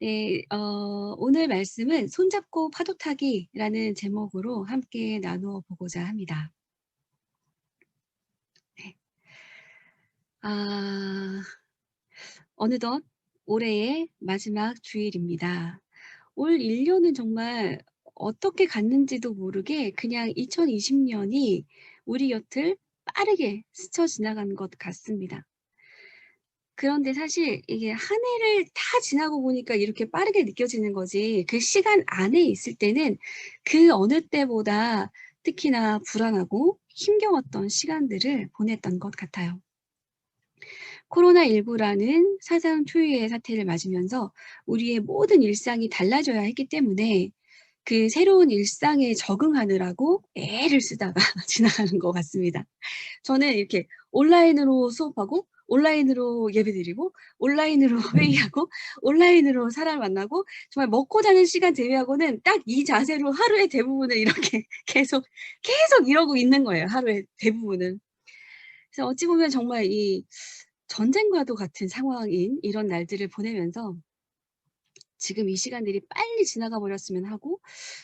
네, 오늘 말씀은 손잡고 파도 타기라는 제목으로 함께 나누어 보고자 합니다. 네. 아, 어느덧 올해의 마지막 주일입니다. 올 1년은 정말 어떻게 갔는지도 모르게 그냥 2020년이 우리 곁을 빠르게 스쳐 지나간 것 같습니다. 그런데 사실 이게 한 해를 다 지나고 보니까 이렇게 빠르게 느껴지는 거지, 그 시간 안에 있을 때는 그 어느 때보다 특히나 불안하고 힘겨웠던 시간들을 보냈던 것 같아요. 코로나19라는 사상 초유의 사태를 맞으면서 우리의 모든 일상이 달라져야 했기 때문에 그 새로운 일상에 적응하느라고 애를 쓰다가 지나가는 것 같습니다. 저는 이렇게 온라인으로 수업하고 온라인으로 예배드리고 온라인으로 회의하고 온라인으로 사람 만나고 정말 먹고 자는 시간 제외하고는 딱 이 자세로 하루의 대부분을 이렇게 계속 이러고 있는 거예요, 하루의 대부분은. 그래서 어찌 보면 정말 이 전쟁과도 같은 상황인 이런 날들을 보내면서 지금 이 시간들이 빨리 지나가 버렸으면 하고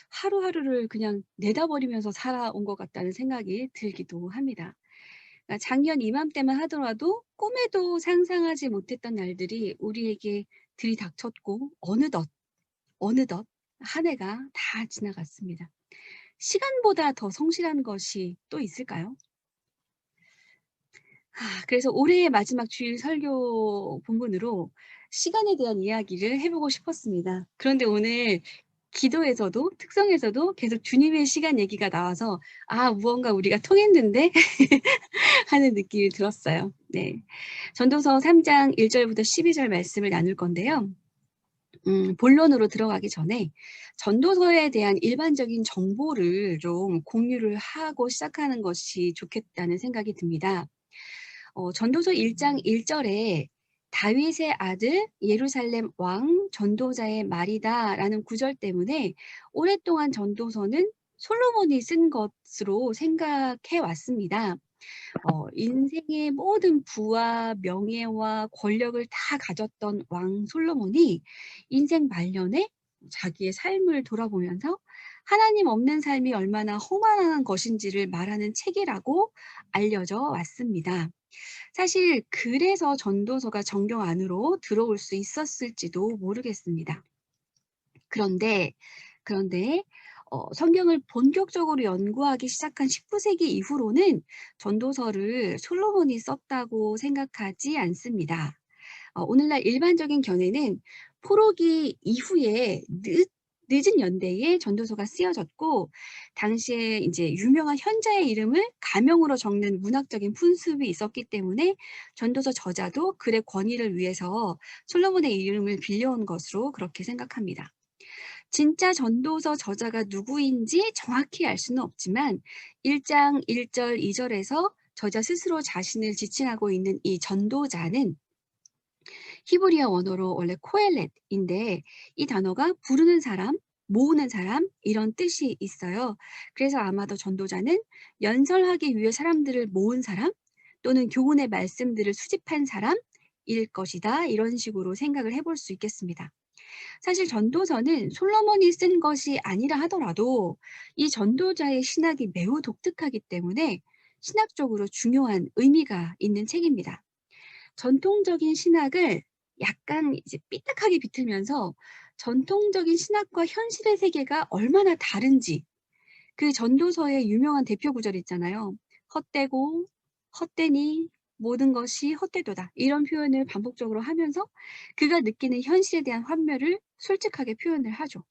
하루하루를 그냥 내다버리면서 살아온 것 같다는 생각이 들기도 합니다. 작년 이맘때만 하더라도 꿈에도 상상하지 못했던 날들이 우리에게 들이닥쳤고 어느덧 한 해가 다 지나갔습니다. 시간보다 더 성실한 것이 또 있을까요? 그래서 올해의 마지막 주일 설교 본문으로 시간에 대한 이야기를 해 보고 싶었습니다. 그런데 오늘 기도에서도 특성에서도 계속 주님의 시간 얘기가 나와서 '아, 무언가 우리가 통했는데?' 하는 느낌이 들었어요. 네. 전도서 3장 1 절부터 12절 말씀을 나눌 건데요. 본론으로 들어가기 전에 전도서에 대한 일반적인 정보를 좀 공유를 하고 시작하는 것이 좋겠다는 생각이 듭니다. 전도서 1장 1 절에 "다윗의 아들 예루살렘 왕 전도자의 말이다."라는 구절 때문에 오랫동안 전도서는 솔로몬이 쓴 것으로 생각해 왔습니다. 인생의 모든 부와 명예와 권력을 다 가졌던 왕 솔로몬이 인생 말년에 자기의 삶을 돌아보면서 하나님 없는 삶이 얼마나 험한 것인지를 말하는 책이라고 알려져 왔습니다. 사실 그래서 전도서가 정경 안으로 들어올 수 있었을지도 모르겠습니다. 그런데, 그런데 성경을 본격적으로 연구하기 시작한 19 세기 이후로는 전도서를 솔로몬이 썼다고 생각하지 않습니다. 오늘날 일반적인 견해는 포로기 이후에 늦은 연대에 전도서가 쓰여졌고, 당시에 이제 유명한 현자의 이름을 가명으로 적는 문학적인 풍습이 있었기 때문에 전도서 저자도 글의 권위를 위해서 솔로몬의 이름을 빌려온 것으로 그렇게 생각합니다. 진짜 전도서 저자가 누구인지 정확히 알 수는 없지만 1장 1절 2 절에서 저자 스스로 자신을 지칭하고 있는 이 전도자는 히브리어 원어로 원래 코엘렛인데, 이 단어가 부르는 사람, 모으는 사람 이런 뜻이 있어요. 그래서 아마도 전도자는 연설하기 위해 사람들을 모은 사람 또는 교훈의 말씀들을 수집한 사람일 것이다, 이런 식으로 생각을 해볼 수 있겠습니다. 사실 전도서는 솔로몬이 쓴 것이 아니라 하더라도 이 전도자의 신학이 매우 독특하기 때문에 신학적으로 중요한 의미가 있는 책입니다. 전통적인 신학을 약간 이제 삐딱하게 비틀면서 전통적인 신학과 현실의 세계가 얼마나 다른지, 그 전도서의 유명한 대표 구절 있잖아요. "헛되고 헛되니 모든 것이 헛되도다." 이런 표현을 반복적으로 하면서 그가 느끼는 현실에 대한 환멸을 솔직하게 표현을 하죠.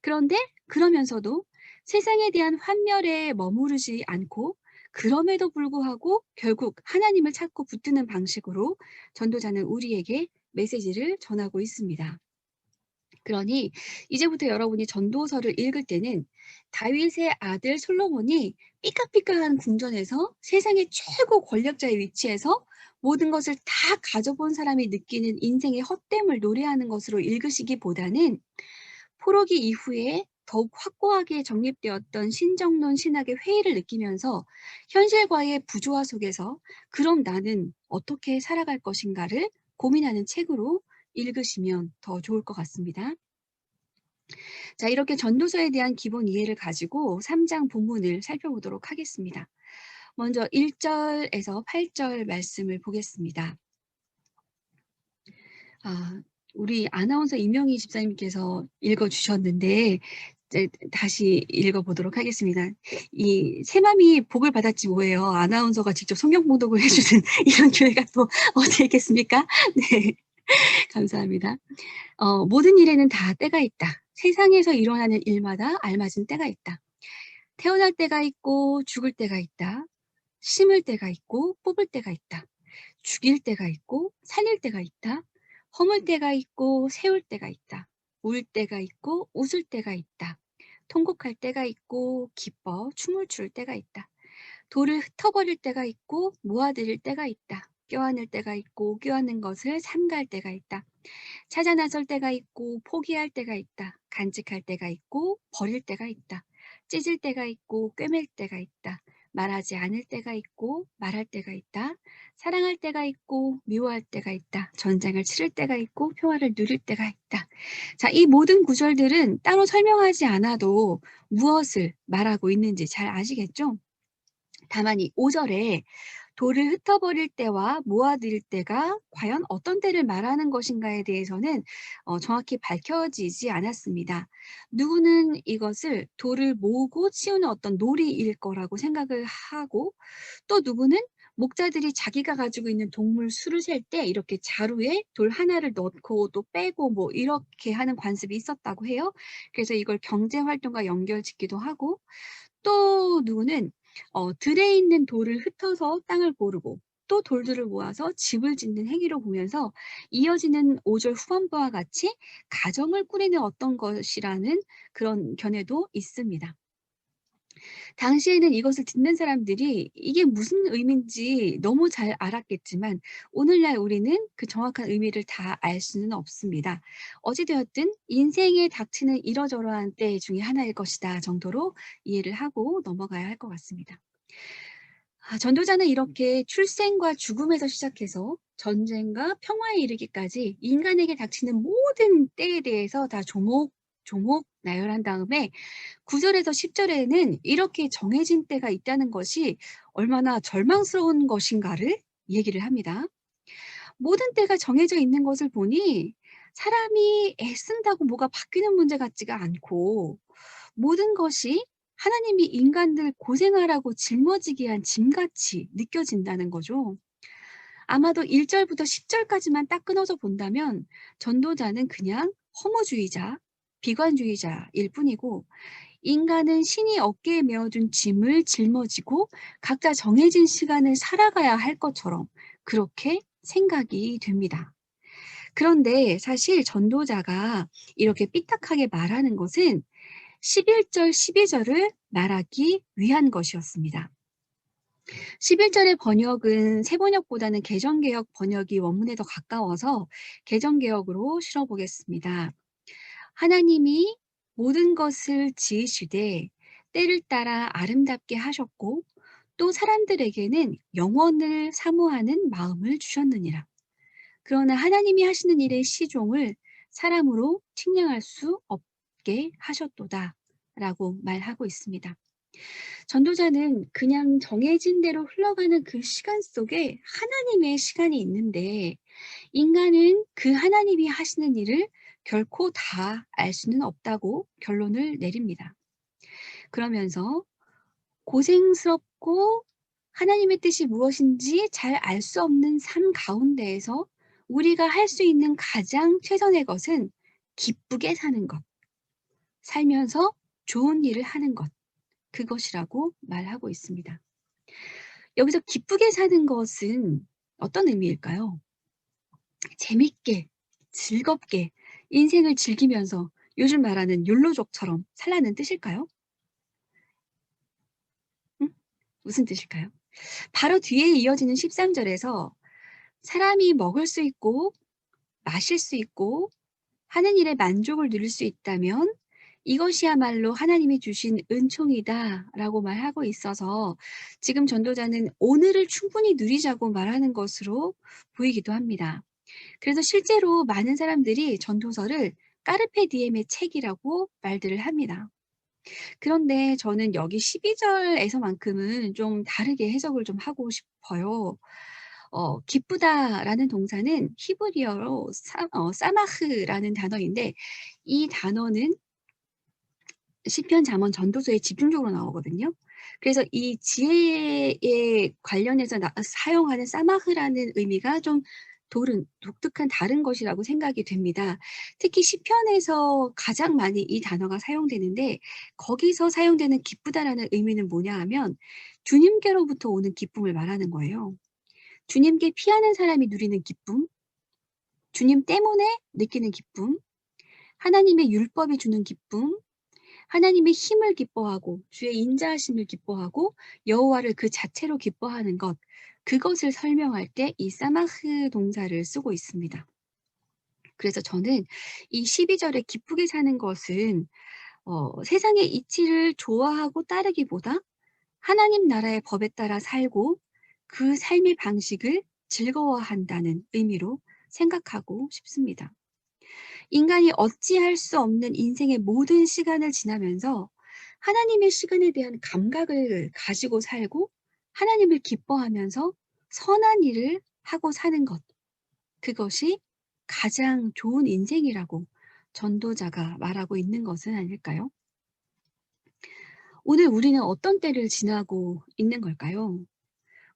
그런데 그러면서도 세상에 대한 환멸에 머무르지 않고 그럼에도 불구하고 결국 하나님을 찾고 붙드는 방식으로 전도자는 우리에게 메시지를 전하고 있습니다. 그러니 이제부터 여러분이 전도서를 읽을 때는 다윗의 아들 솔로몬이 삐까삐까한 궁전에서 세상의 최고 권력자의 위치에서 모든 것을 다 가져본 사람이 느끼는 인생의 헛됨을 노래하는 것으로 읽으시기보다는 포로기 이후에 더욱 확고하게 정립되었던 신정론 신학의 회의를 느끼면서 현실과의 부조화 속에서 '그럼 나는 어떻게 살아갈 것인가.'를 고민하는 책으로 읽으시면 더 좋을 것 같습니다. 자, 이렇게 전도서에 대한 기본 이해를 가지고 3장 본문을 살펴보도록 하겠습니다. 먼저 1절에서 8절 말씀을 보겠습니다. 우리 아나운서 이명희 집사님께서 읽어주셨는데 이제 다시 읽어보도록 하겠습니다. 이 새맘이 복을 받았지 뭐예요. 아나운서가 직접 성경 봉독을 해주는 이런 교회가 또 어디 있겠습니까? 네, 감사합니다. 모든 일에는 다 때가 있다. 세상에서 일어나는 일마다 알맞은 때가 있다. 태어날 때가 있고 죽을 때가 있다. 심을 때가 있고 뽑을 때가 있다. 죽일 때가 있고 살릴 때가 있다. 허물 때가 있고 세울 때가 있다. 울 때가 있고 웃을 때가 있다. 통곡할 때가 있고 기뻐 춤을 출 때가 있다. 돌을 흩어버릴 때가 있고 모아들일 때가 있다. 껴안을 때가 있고 껴안는 것을 삼갈 때가 있다. 찾아 나설 때가 있고 포기할 때가 있다. 간직할 때가 있고 버릴 때가 있다. 찢을 때가 있고 꿰맬 때가 있다. 말하지 않을 때가 있고 말할 때가 있다. 사랑할 때가 있고 미워할 때가 있다. 전쟁을 치를 때가 있고 평화를 누릴 때가 있다. 자, 이 모든 구절들은 따로 설명하지 않아도 무엇을 말하고 있는지 잘 아시겠죠? 다만 이 5절에 돌을 흩어버릴 때와 모아들일 때가 과연 어떤 때를 말하는 것인가에 대해서는 정확히 밝혀지지 않았습니다. 누구는 이것을 돌을 모으고 치우는 어떤 놀이일 거라고 생각을 하고, 또 누구는 목자들이 자기가 가지고 있는 동물 수를 셀 때 이렇게 자루에 돌 하나를 넣고 또 빼고 뭐 이렇게 하는 관습이 있었다고 해요. 그래서 이걸 경제 활동과 연결짓기도 하고, 또 누구는 들에 있는 돌을 흩어서 땅을 고르고 또 돌들을 모아서 집을 짓는 행위로 보면서 이어지는 5절 후반부와 같이 가정을 꾸리는 어떤 것이라는 그런 견해도 있습니다. 당시에는 이것을 듣는 사람들이 이게 무슨 의미인지 너무 잘 알았겠지만 오늘날 우리는 그 정확한 의미를 다 알 수는 없습니다. 어찌되었든 인생에 닥치는 이러저러한 때 중에 하나일 것이다 정도로 이해를 하고 넘어가야 할 것 같습니다. 전도자는 이렇게 출생과 죽음에서 시작해서 전쟁과 평화에 이르기까지 인간에게 닥치는 모든 때에 대해서 다 조목조목 나열한 다음에 9절에서 10절에는 이렇게 정해진 때가 있다는 것이 얼마나 절망스러운 것인가를 얘기를 합니다. 모든 때가 정해져 있는 것을 보니 사람이 애쓴다고 뭐가 바뀌는 문제 같지가 않고 모든 것이 하나님이 인간들 고생하라고 짊어지게 한 짐같이 느껴진다는 거죠. 아마도 1절부터 10절까지만 딱 끊어서 본다면 전도자는 그냥 허무주의자, 비관주의자일 뿐이고 인간은 신이 어깨에 메어준 짐을 짊어지고 각자 정해진 시간을 살아가야 할 것처럼 그렇게 생각이 됩니다. 그런데 사실 전도자가 이렇게 삐딱하게 말하는 것은 11절, 12절을 말하기 위한 것이었습니다. 11절의 번역은 새번역보다는 개정개혁 번역이 원문에 더 가까워서 개정개혁으로 실어보겠습니다. 하나님이 모든 것을 지으시되 때를 따라 아름답게 하셨고 또 사람들에게는 영원을 사모하는 마음을 주셨느니라. 그러나 하나님이 하시는 일의 시종을 사람으로 측량할 수 없게 하셨도다 라고 말하고 있습니다. 전도자는 그냥 정해진 대로 흘러가는 그 시간 속에 하나님의 시간이 있는데 인간은 그 하나님이 하시는 일을 결코 다 알 수는 없다고 결론을 내립니다. 그러면서 고생스럽고 하나님의 뜻이 무엇인지 잘 알 수 없는 삶 가운데에서 우리가 할 수 있는 가장 최선의 것은 기쁘게 사는 것, 살면서 좋은 일을 하는 것, 그것이라고 말하고 있습니다. 여기서 기쁘게 사는 것은 어떤 의미일까요? 재밌게, 즐겁게, 인생을 즐기면서 요즘 말하는 욜로족처럼 살라는 뜻일까요? 응? 무슨 뜻일까요? 바로 뒤에 이어지는 13절에서 사람이 먹을 수 있고 마실 수 있고 하는 일에 만족을 누릴 수 있다면 이것이야말로 하나님이 주신 은총이다라고 말하고 있어서 지금 전도자는 오늘을 충분히 누리자고 말하는 것으로 보이기도 합니다. 그래서 실제로 많은 사람들이 전도서를 까르페 디엠의 책이라고 말들을 합니다. 그런데 저는 여기 12절에서만큼은 좀 다르게 해석을 좀 하고 싶어요. 기쁘다라는 동사는 히브리어로 사마흐라는 단어인데, 이 단어는 시편, 잠언, 전도서에 집중적으로 나오거든요. 그래서 이 지혜에 관련해서 사용하는 사마흐라는 의미가 좀 독특한 다른 것이라고 생각이 됩니다. 특히 시편에서 가장 많이 이 단어가 사용되는데, 거기서 사용되는 기쁘다라는 의미는 뭐냐 하면 주님께로부터 오는 기쁨을 말하는 거예요. 주님께 피하는 사람이 누리는 기쁨, 주님 때문에 느끼는 기쁨, 하나님의 율법이 주는 기쁨, 하나님의 힘을 기뻐하고 주의 인자하심을 기뻐하고 여호와를 그 자체로 기뻐하는 것, 그것을 설명할 때 이 사마흐 동사를 쓰고 있습니다. 그래서 저는 이 12절에 기쁘게 사는 것은 세상의 이치를 좋아하고 따르기보다 하나님 나라의 법에 따라 살고 그 삶의 방식을 즐거워한다는 의미로 생각하고 싶습니다. 인간이 어찌할 수 없는 인생의 모든 시간을 지나면서 하나님의 시간에 대한 감각을 가지고 살고 하나님을 기뻐하면서 선한 일을 하고 사는 것, 그것이 가장 좋은 인생이라고 전도자가 말하고 있는 것은 아닐까요? 오늘 우리는 어떤 때를 지나고 있는 걸까요?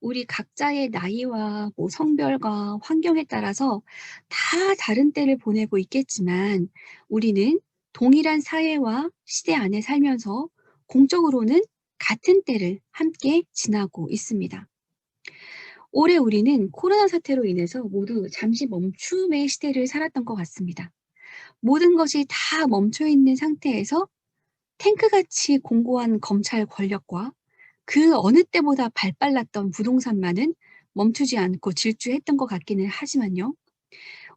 우리 각자의 나이와 성별과 환경에 따라서 다 다른 때를 보내고 있겠지만, 우리는 동일한 사회와 시대 안에 살면서 공적으로는 같은 때를 함께 지나고 있습니다. 올해 우리는 코로나 사태로 인해서 모두 잠시 멈춤의 시대를 살았던 것 같습니다. 모든 것이 다 멈춰 있는 상태에서 탱크같이 공고한 검찰 권력과 그 어느 때보다 발빨랐던 부동산만은 멈추지 않고 질주했던 것 같기는 하지만요.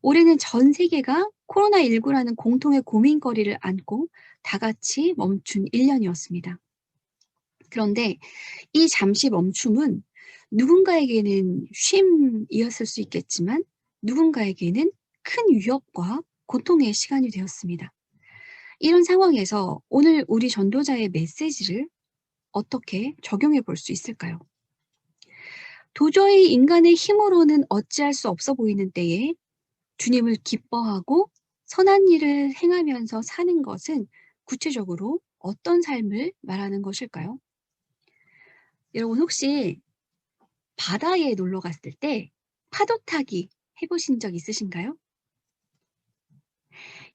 올해는 전 세계가 코로나19라는 공통의 고민거리를 안고 다 같이 멈춘 1년이었습니다. 그런데 이 잠시 멈춤은 누군가에게는 쉼이었을 수 있겠지만, 누군가에게는 큰 위협과 고통의 시간이 되었습니다. 이런 상황에서 오늘 우리 전도자의 메시지를 어떻게 적용해 볼 수 있을까요? 도저히 인간의 힘으로는 어찌할 수 없어 보이는 때에 주님을 기뻐하고 선한 일을 행하면서 사는 것은 구체적으로 어떤 삶을 말하는 것일까요? 여러분, 혹시 바다에 놀러 갔을 때 파도 타기 해보신 적 있으신가요?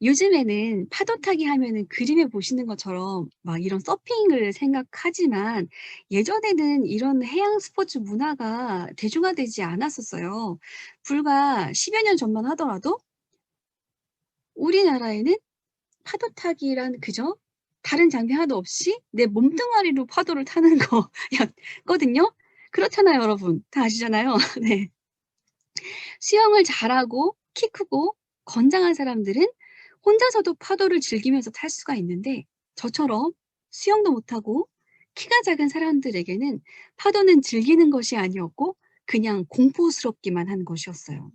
요즘에는 파도 타기 하면은 그림에 보시는 것처럼 막 이런 서핑을 생각하지만, 예전에는 이런 해양 스포츠 문화가 대중화되지 않았었어요. 불과 10여 년 전만 하더라도 우리나라에는 파도 타기란 그저 다른 장비 하나도 없이 내 몸뚱아리로 파도를 타는 거였거든요. 그렇잖아요, 여러분. 다 아시잖아요. 네. 수영을 잘하고 키 크고 건장한 사람들은 혼자서도 파도를 즐기면서 탈 수가 있는데, 저처럼 수영도 못하고 키가 작은 사람들에게는 파도는 즐기는 것이 아니었고 그냥 공포스럽기만 한 것이었어요.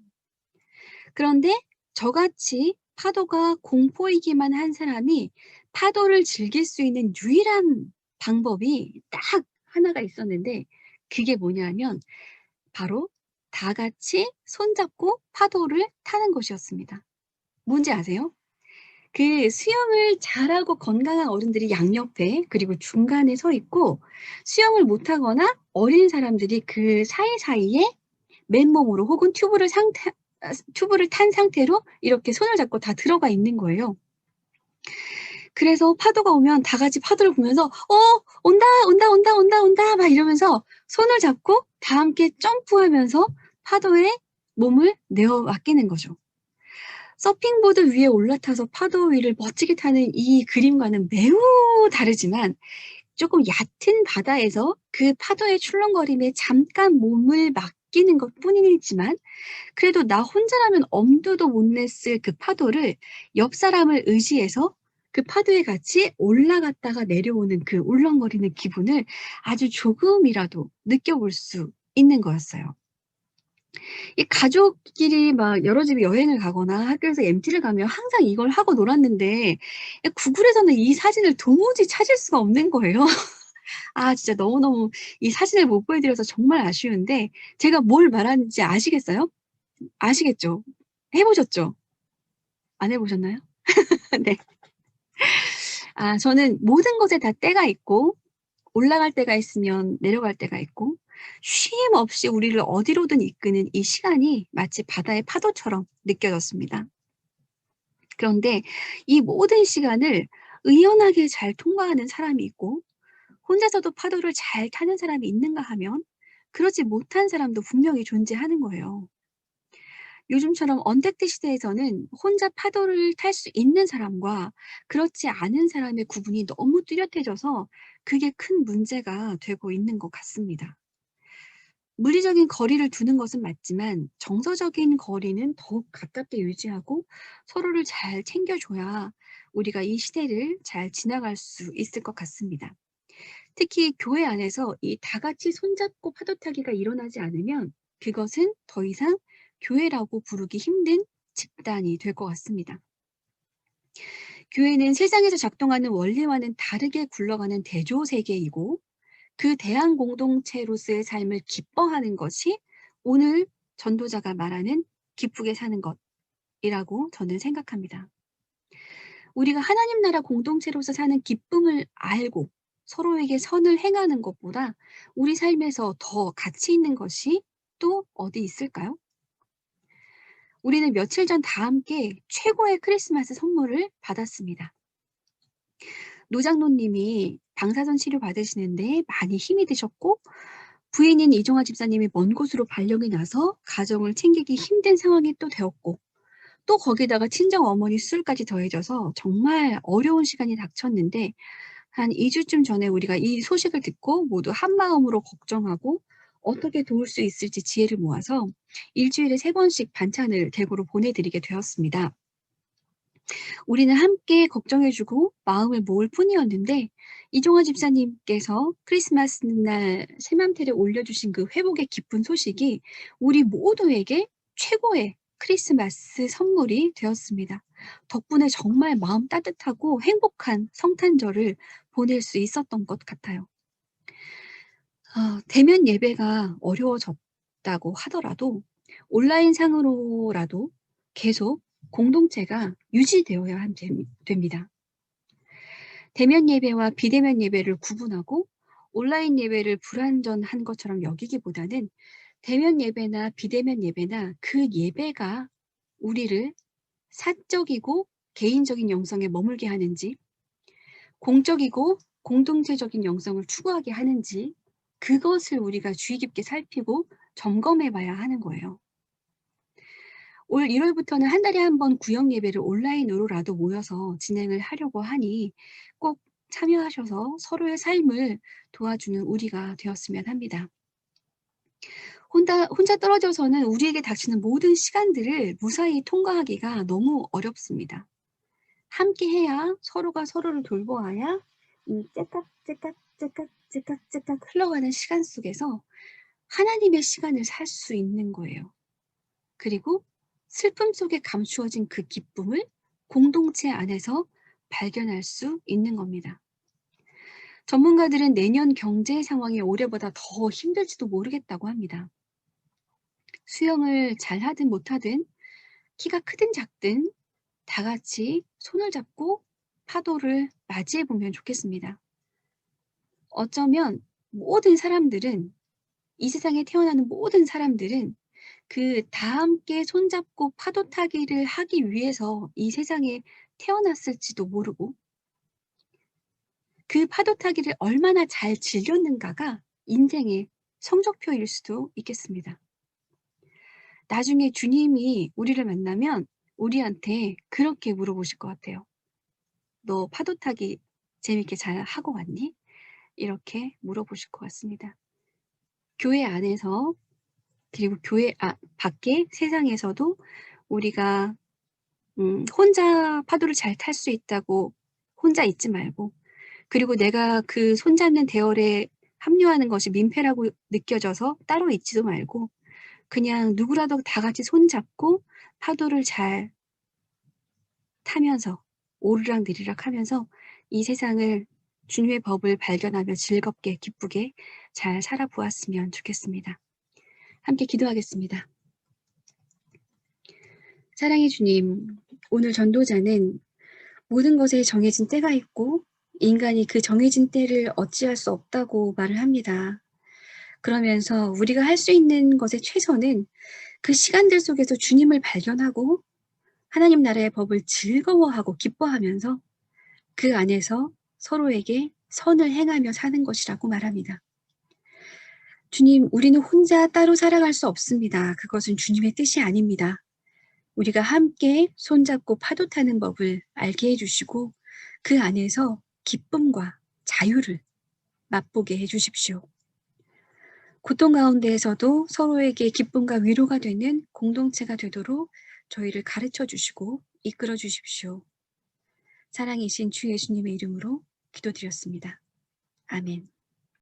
그런데 저같이 파도가 공포이기만 한 사람이 파도를 즐길 수 있는 유일한 방법이 딱 하나가 있었는데, 그게 뭐냐면 바로 다 같이 손잡고 파도를 타는 것이었습니다. 뭔지 아세요? 그 수영을 잘하고 건강한 어른들이 양옆에 그리고 중간에 서 있고, 수영을 못하거나 어린 사람들이 그 사이사이에 맨몸으로 혹은 튜브를 탄 상태로 이렇게 손을 잡고 다 들어가 있는 거예요. 그래서 파도가 오면 다 같이 파도를 보면서 온다, 온다, 온다, 온다, 온다 막 이러면서 손을 잡고 다 함께 점프하면서 파도에 몸을 내어 맡기는 거죠. 서핑보드 위에 올라타서 파도 위를 멋지게 타는 이 그림과는 매우 다르지만, 조금 얕은 바다에서 그 파도의 출렁거림에 잠깐 몸을 맡기는 것뿐이지만, 그래도 나 혼자라면 엄두도 못 냈을 그 파도를 옆 사람을 의지해서 그 파도에 같이 올라갔다가 내려오는 그 울렁거리는 기분을 아주 조금이라도 느껴볼 수 있는 거였어요. 이 가족끼리 막 여러 집에 여행을 가거나 학교에서 MT를 가면 항상 이걸 하고 놀았는데 구글에서는 이 사진을 도무지 찾을 수가 없는 거예요. 아 진짜 너무너무 이 사진을 못 보여드려서 정말 아쉬운데 제가 뭘 말하는지 아시겠어요? 아시겠죠? 해 보셨죠? 안 해 보셨나요? 네. 아 저는 모든 것에 다 때가 있고 올라갈 때가 있으면 내려갈 때가 있고 쉼 없이 우리를 어디로든 이끄는 이 시간이 마치 바다의 파도처럼 느껴졌습니다. 그런데 이 모든 시간을 의연하게 잘 통과하는 사람이 있고 혼자서도 파도를 잘 타는 사람이 있는가 하면 그러지 못한 사람도 분명히 존재하는 거예요. 요즘처럼 언택트 시대에서는 혼자 파도를 탈 수 있는 사람과 그렇지 않은 사람의 구분이 너무 뚜렷해져서 그게 큰 문제가 되고 있는 것 같습니다. 물리적인 거리를 두는 것은 맞지만 정서적인 거리는 더욱 가깝게 유지하고 서로를 잘 챙겨줘야 우리가 이 시대를 잘 지나갈 수 있을 것 같습니다. 특히 교회 안에서 이 다 같이 손잡고 파도 타기가 일어나지 않으면 그것은 더 이상 교회라고 부르기 힘든 집단이 될 것 같습니다. 교회는 세상에서 작동하는 원리와는 다르게 굴러가는 대조 세계이고 그 대한 공동체로서의 삶을 기뻐하는 것이 오늘 전도자가 말하는 기쁘게 사는 것이라고 저는 생각합니다. 우리가 하나님 나라 공동체로서 사는 기쁨을 알고 서로에게 선을 행하는 것보다 우리 삶에서 더 가치 있는 것이 또 어디 있을까요? 우리는 며칠 전 다 함께 최고의 크리스마스 선물을 받았습니다. 노장로님이 방사선 치료 받으시는데 많이 힘이 드셨고 부인인 이종화 집사님이 먼 곳으로 발령이 나서 가정을 챙기기 힘든 상황이 또 되었고 또 거기다가 친정 어머니 수술까지 더해져서 정말 어려운 시간이 닥쳤는데 한 2 주쯤 전에 우리가 이 소식을 듣고 모두 한마음으로 걱정하고 어떻게 도울 수 있을지 지혜를 모아서 일 주일에 3 번씩 반찬을 댁으로 보내드리게 되었습니다. 우리는 함께 걱정해 주고 마음을 모을 뿐이었는데 이종화 집사님께서 크리스마스 날 새맘때에 올려주신 그 회복의 기쁜 소식이 우리 모두에게 최고의 크리스마스 선물이 되었습니다. 덕분에 정말 마음 따뜻하고 행복한 성탄절을 보낼 수 있었던 것 같아요. 대면 예배가 어려워졌다고 하더라도 온라인상으로라도 계속 공동체가 유지되어야 됩니다. 대면 예배와 비대면 예배를 구분하고 온라인 예배를 불완전한 것처럼 여기기보다는 대면 예배나 비대면 예배나 그 예배가 우리를 사적이고 개인적인 영성에 머물게 하는지 공적이고 공동체적인 영성을 추구하게 하는지 그것을 우리가 주의 깊게 살피고 점검해 봐야 하는 거예요. 올 1 월부터는 한 달에 1번 구역 예배를 온라인으로라도 모여서 진행을 하려고 하니 꼭 참여하셔서 서로의 삶을 도와주는 우리가 되었으면 합니다. 혼자 떨어져서는 우리에게 닥치는 모든 시간들을 무사히 통과하기가 너무 어렵습니다. 함께 해야 서로가 서로를 돌보아야 이 째깍째깍 흘러가는 시간 속에서 하나님의 시간을 살 수 있는 거예요. 그리고 슬픔 속에 감추어진 그 기쁨을 공동체 안에서 발견할 수 있는 겁니다. 전문가들은 내년 경제 상황이 올해보다 더 힘들지도 모르겠다고 합니다. 수영을 잘하든 못하든 키가 크든 작든 다 같이 손을 잡고 파도를 맞이해 보면 좋겠습니다. 어쩌면 모든 사람들은 이 세상에 태어나는 모든 사람들은 그 다 함께 손잡고 파도 타기를 하기 위해서 이 세상에 태어났을지도 모르고 그 파도 타기를 얼마나 잘 즐겼는가가 인생의 성적표일 수도 있겠습니다. 나중에 주님이 우리를 만나면 우리한테 그렇게 물어보실 것 같아요. "너 파도 타기 재밌게 잘 하고 왔니?" 이렇게 물어보실 것 같습니다. 교회 안에서 그리고 교회 밖에 세상에서도 우리가 혼자 파도를 잘 탈 수 있다고 혼자 있지 말고 그리고 내가 그 손잡는 대열에 합류하는 것이 민폐라고 느껴져서 따로 있지도 말고 그냥 누구라도 다 같이 손잡고 파도를 잘 타면서 오르락내리락 하면서 이 세상을 주님의 법을 발견하며 즐겁게 기쁘게 잘 살아보았으면 좋겠습니다. 함께 기도하겠습니다. 사랑의 주님, 오늘 전도자는 모든 것에 정해진 때가 있고 인간이 그 정해진 때를 어찌할 수 없다고 말을 합니다. 그러면서 우리가 할 수 있는 것의 최선은 그 시간들 속에서 주님을 발견하고 하나님 나라의 법을 즐거워하고 기뻐하면서 그 안에서 서로에게 선을 행하며 사는 것이라고 말합니다. 주님, 우리는 혼자 따로 살아갈 수 없습니다. 그것은 주님의 뜻이 아닙니다. 우리가 함께 손잡고 파도 타는 법을 알게 해주시고 그 안에서 기쁨과 자유를 맛보게 해주십시오. 고통 가운데에서도 서로에게 기쁨과 위로가 되는 공동체가 되도록 저희를 가르쳐 주시고 이끌어 주십시오. 사랑이신 주 예수님의 이름으로 기도드렸습니다. 아멘.